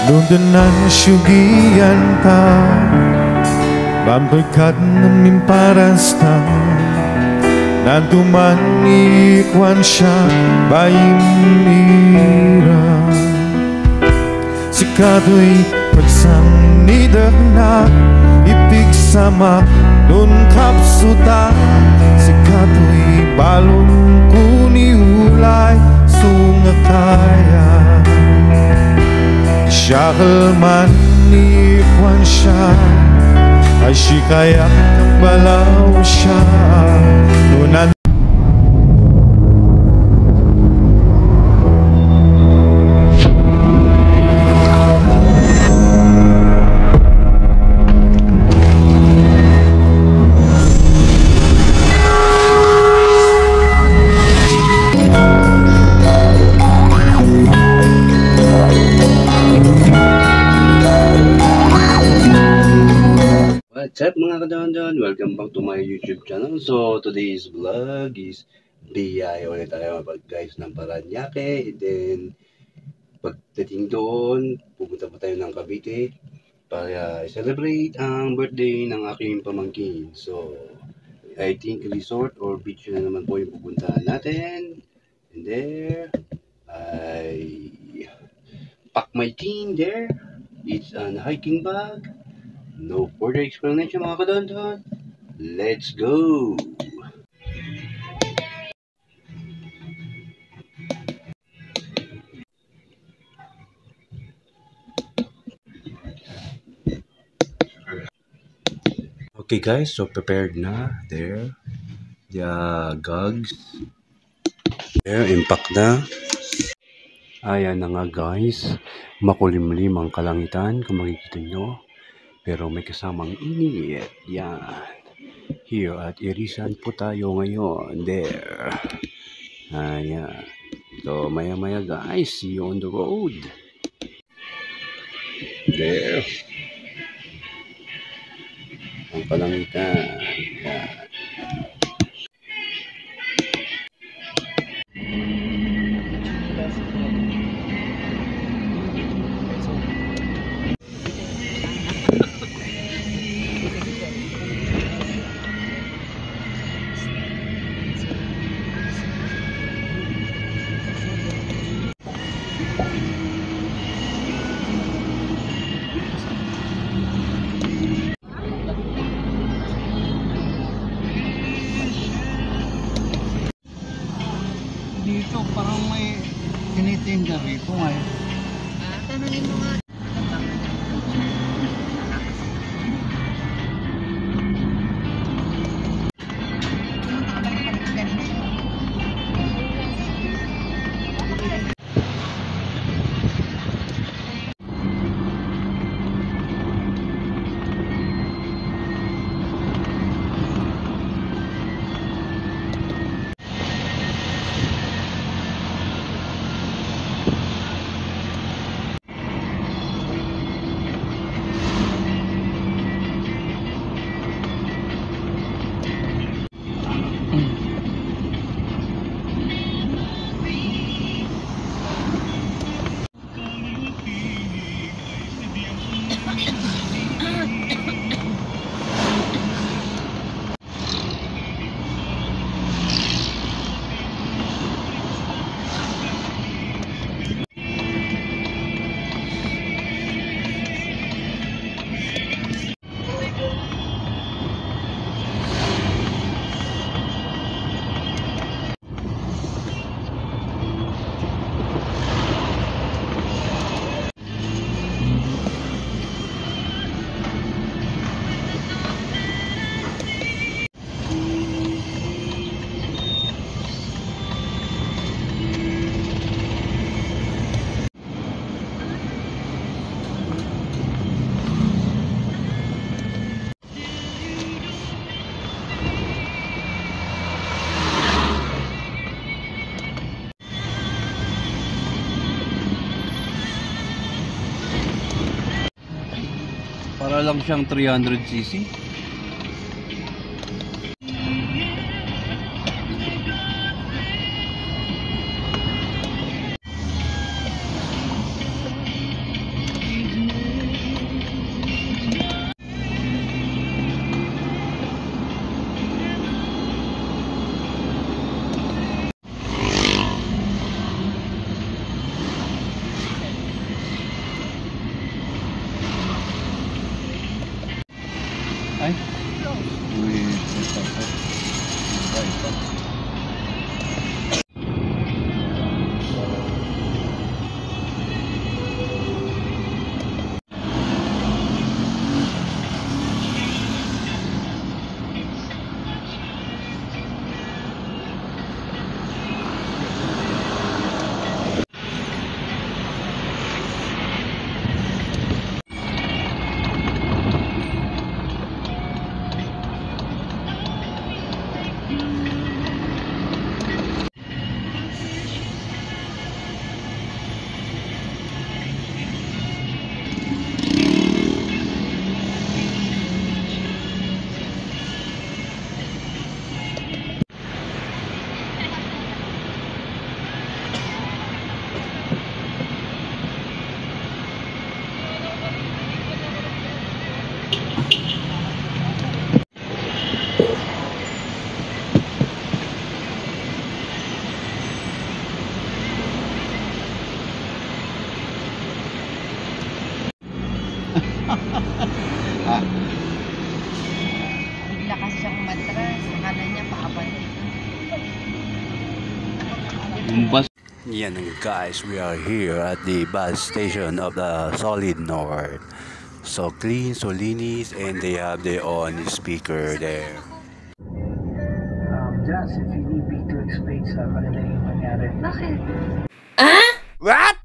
Nundunan syugian ta Bamberkat namin parasta Nantuman ikwan siya Bayimira Sikato'y pagsang nidagna Ipig sama nun kapsuta Sikato'y balong kunihulay Sungakaya Siyakalman ni Juan siya Ay sikayak ng balaw siya Nunan What's up mga kadondon? Welcome back to my YouTube channel. So today's vlog is BI ulit tayo guys ng Paranaque. And then pagdating doon, pupunta pa tayo ng Cavite para celebrate ang birthday ng aking pamangkin. So I think resort or beach na naman po yung pupuntahan natin. And there I pack my team there. It's an hiking bag. No further explanation mga kadondon. Let's go! Okay guys, so prepared na. There. The gogs. There, impact na. Ayan na nga guys. Makulimlim ang kalangitan kung makikita nyo. Pero may kasamang init. Yan. Here at Irisan po tayo ngayon. There. Ayan. So, maya-maya guys. See you on the road. There. Ang kalangitan. Yan. Dito parang may tinitinda rito ngayon. Tanungin mo nga. lang siyang 300cc. Ay. Bigla kasi siyang matras. Akala niya paabalik. Bus. Yan guys, we are here at the bus station of the Solid North. So clean, so linis, and they have their own speaker there. Jazz, if you need me to explain sa kanila yung nangyari. Bakit? What?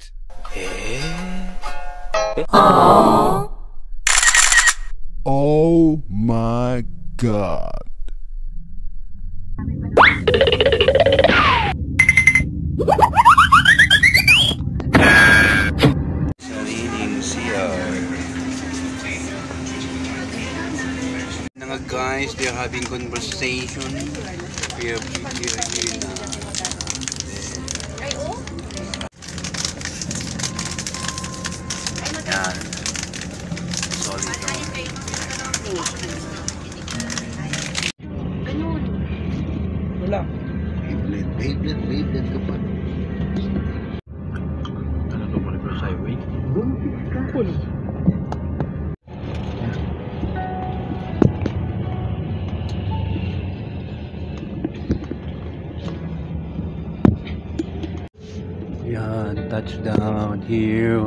Oh my God. Salining siya. Nga guys, they're having conversation. Here na. Yan. Solid. Wala. Beyblade ka pa. Ano to pa rin sa highway? Bumpit ka. Yan, touchdown here.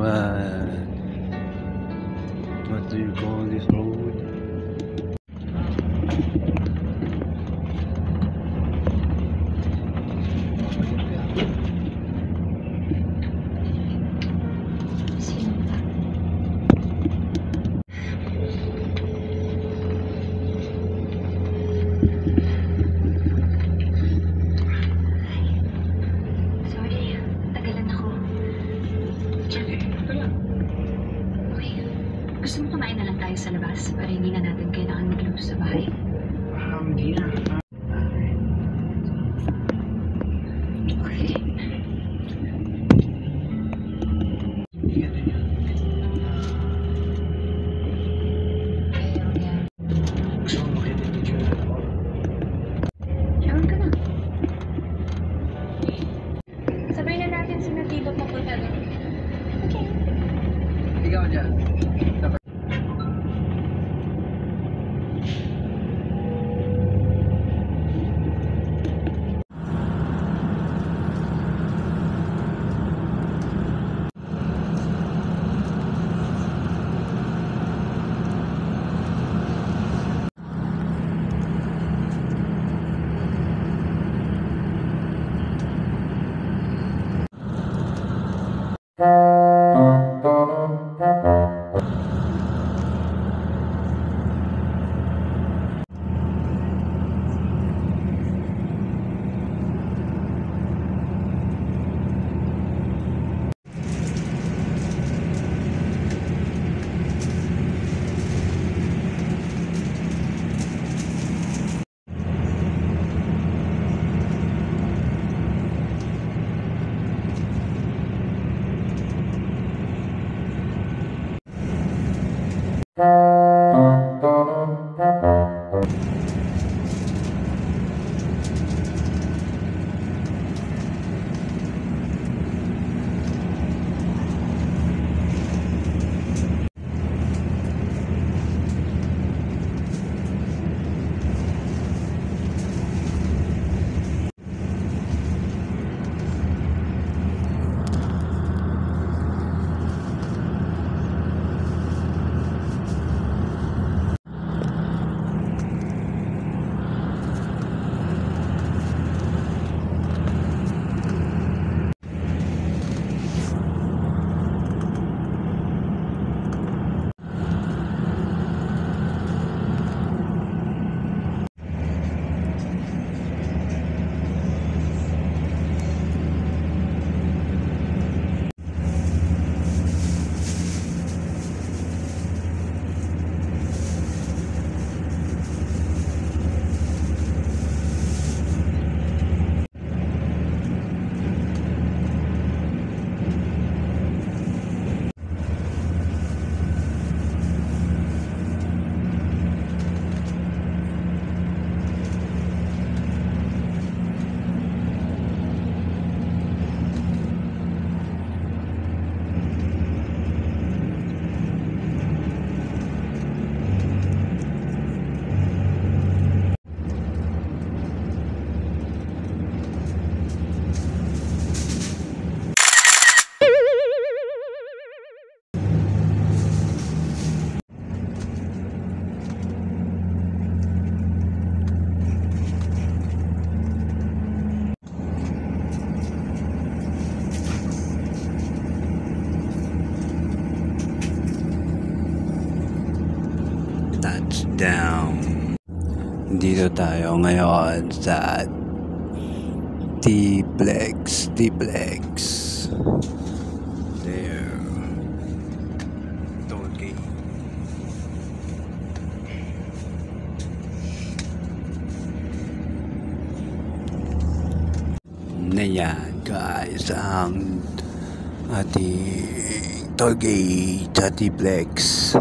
What do you call this road? Sorry, tagalan ako. Jeff, okay. Gusto mo kumain na lang tayo sa labas para hindi na natin kailangan mag-lose sa bahay? Hindi na. Okay. Gusto mo makita yung picture na ako? Ewan ka na. Sabay na natin si Nativo papunta doon. Okay. Ikaw dyan. touchdown. Dito tayo ngayon sa T-Plex. There. Toll gate. Na yan guys ang ating toll gate sa T-Plex.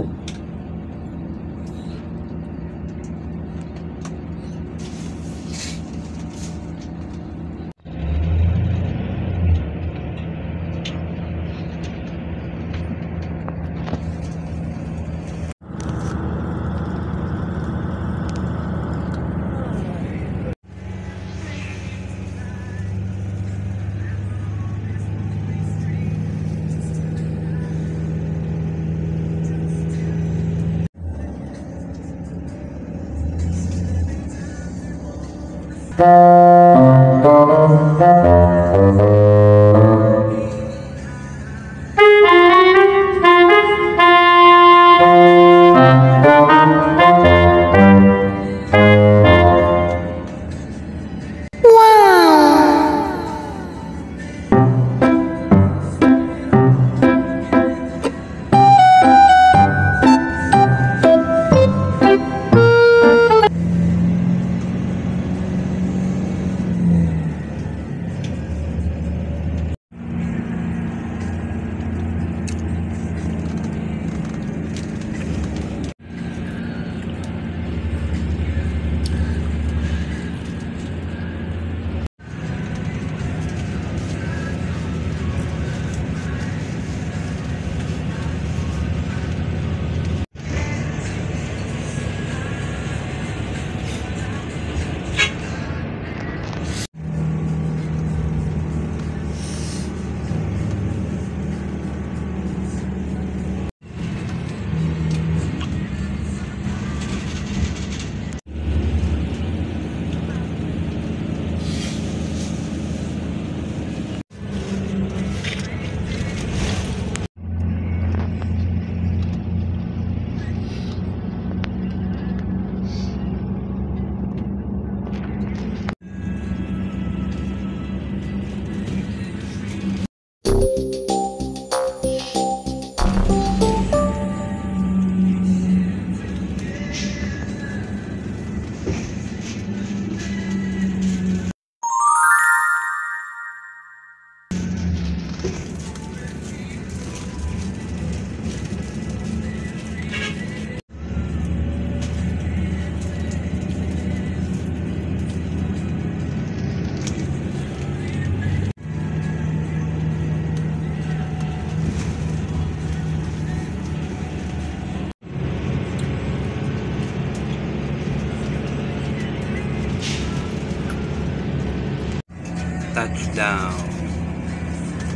Touchdown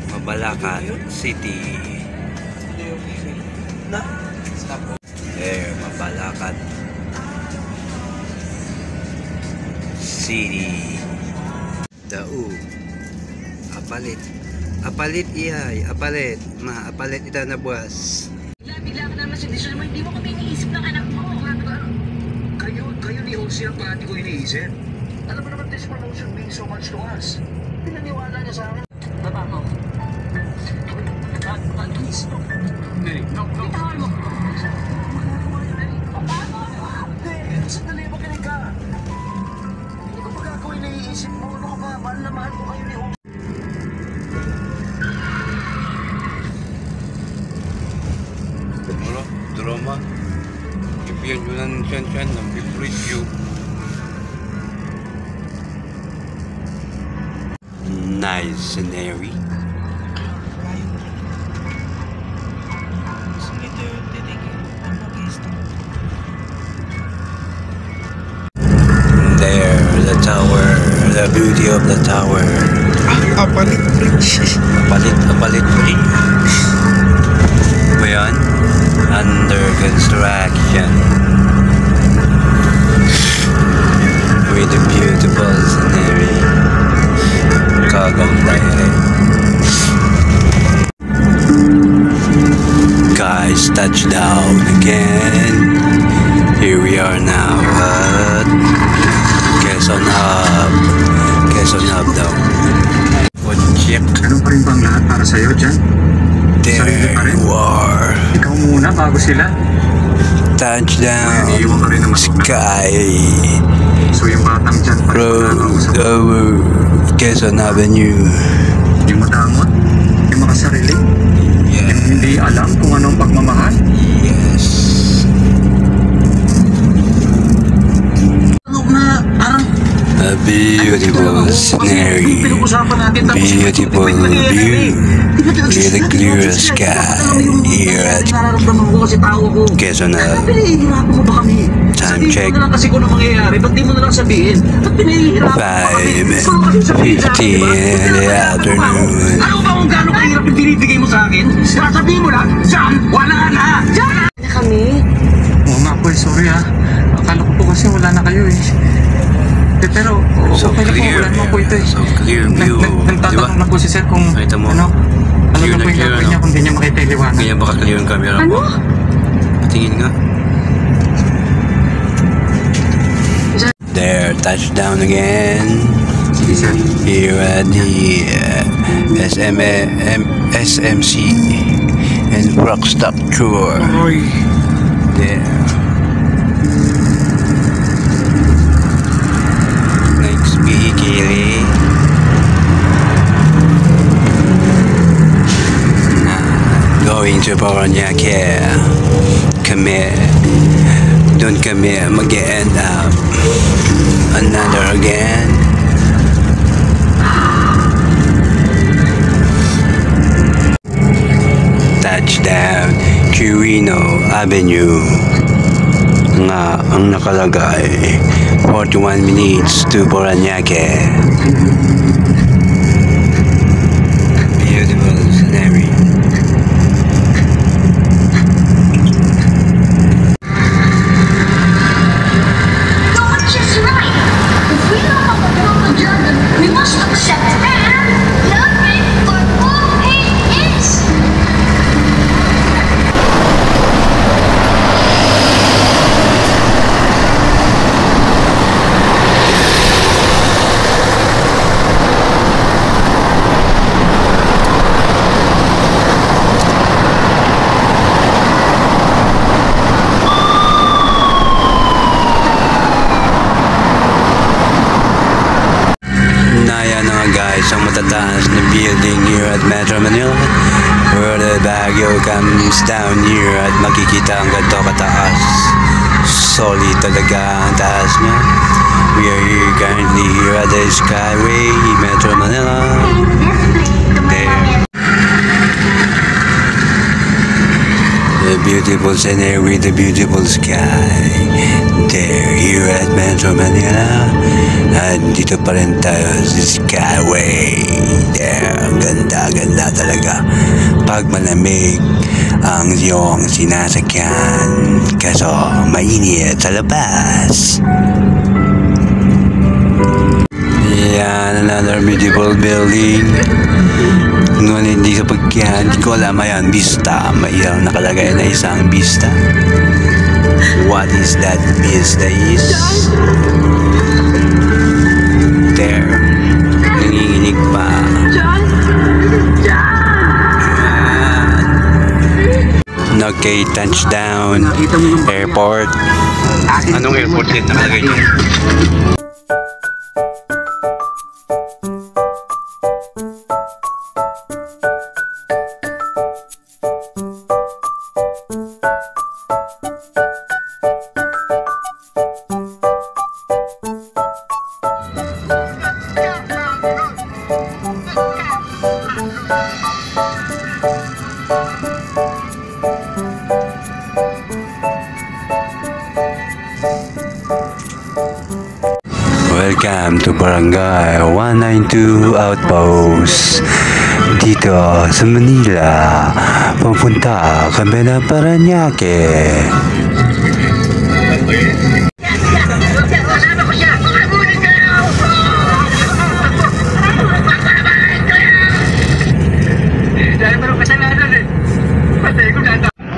Mabalacat City. There, Mabalacat City. Dao. Apalit iyay. Apalit ita na buwas. Bigla ka naman sa desisyon mo, hindi mo kami iniisip ng anak mo. Kayo ni Jose ang parati ko iniisip. Alam mo naman this promotion means so much to us. Pinaniwala niya sa akin. Baba mo. Please, no. Neri, no. Bitawan mo. Magagawa niyo, Neri. Hindi, sandali, makinig ka. Hindi ko magagawin na iisip mo. Ano ka ba? Mahal na mahal ko kayo ni Jose. Drama. Ibigyan nyo ng siyan ng review. Nice scenery. There, the tower, the beauty of the tower. Apalit bridge. Apalit bridge. Ayan, under construction. With the beautiful scenery. Guys, touchdown again. Here we we are now at Quezon Hub. Quezon Hub daw. Check. Ganun pa rin bang lahat para sa'yo dyan? There you are. Ikaw muna bago sila. Touchdown. Sky. So yung batang dyan pa rin Road over Quezon Avenue. yung madamot, yung makasarili, yung hindi alam kung anong pagmamahal. Yes. Ano na, parang A beautiful scenery. Beautiful view. With a clear sky here at nararamdaman ko kasi tao ko. Quezon Hub. Pinahihirapan mo ba kami? Time check. Sabihin mo na lang kasi kung ano mangyayari. Ba't di mo na lang sabihin? Ba't pinahihirapan mo ba kami? Gusto mo kasi sabihin sa akin. 5:15 in the afternoon. Ano ba kung gano'ng kahirap yung binibigay mo sa akin? Sasabihin mo lang, Sam, wala na! Diyan na kami. Oo nga po, sorry ha. Akala ko po kasi wala na kayo eh. Pero So okay na po, clear. wala naman po ito eh. So clear view. Nagtatanong na po si sir kung Nakita mo? ano Clear na na po yung clear, gagawin niya ano? kung di niya makita yung liwanag. Ganyan baka clear yung camera mo. Patingin nga. There, touchdown again. Sige sir. Here at the SMC Infrastructure. There. Next bigili. Going to Paranaque. Kami. Doon kami mag-end up. Another again. Touchdown, Quirino Avenue. Nga ang nakalagay, 41 minutes to Paranaque. Beautiful scenery. Don't just right. If we know how to work on Jordan, we must accept and love it for who it is. Naya na nga guys ang matataas na building here at Metro Manila. Where the Baguio comes down here at makikita ang ganito kataas. Solid talaga ang taas niya. We are here currently here at the Skyway, Metro Manila. There. The beautiful scenery, the beautiful sky. There, here at Metro Manila. At dito pa rin tayo sa Skyway. There, ang ganda-ganda talaga. Pag malamig ang iyong sinasakyan. Kaso, mainit sa labas. Yan, another beautiful building. Ngunit hindi sa pagkihan, hindi ko alam, ayan, vista. May nakalagay na isang vista. What is that vista is? There. Nanginginig pa. Okay, touchdown. Airport. Anong airport din nakalagay niyo? Welcome to Barangay 192 Outpost. Dito sa Manila, papunta kami na Paranaque.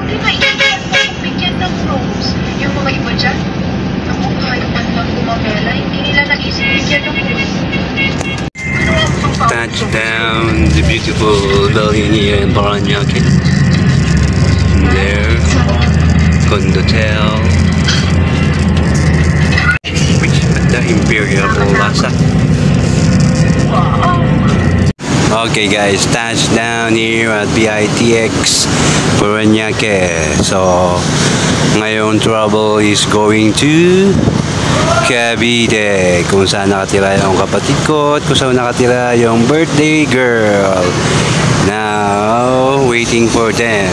Hindi ba bigyan ng rose yung mga iba dyan? beautiful building here in Paranaque. There, Condotel, which at the Imperial Plaza. Okay guys, touchdown here at BITX Paranaque. So, ngayon trouble is going to Cavite, kung saan nakatira yung kapatid ko at kung saan nakatira yung birthday girl. Now, waiting for them.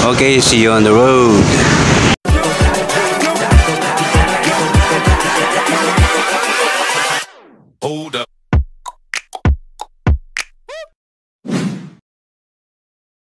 Okay, see you on the road.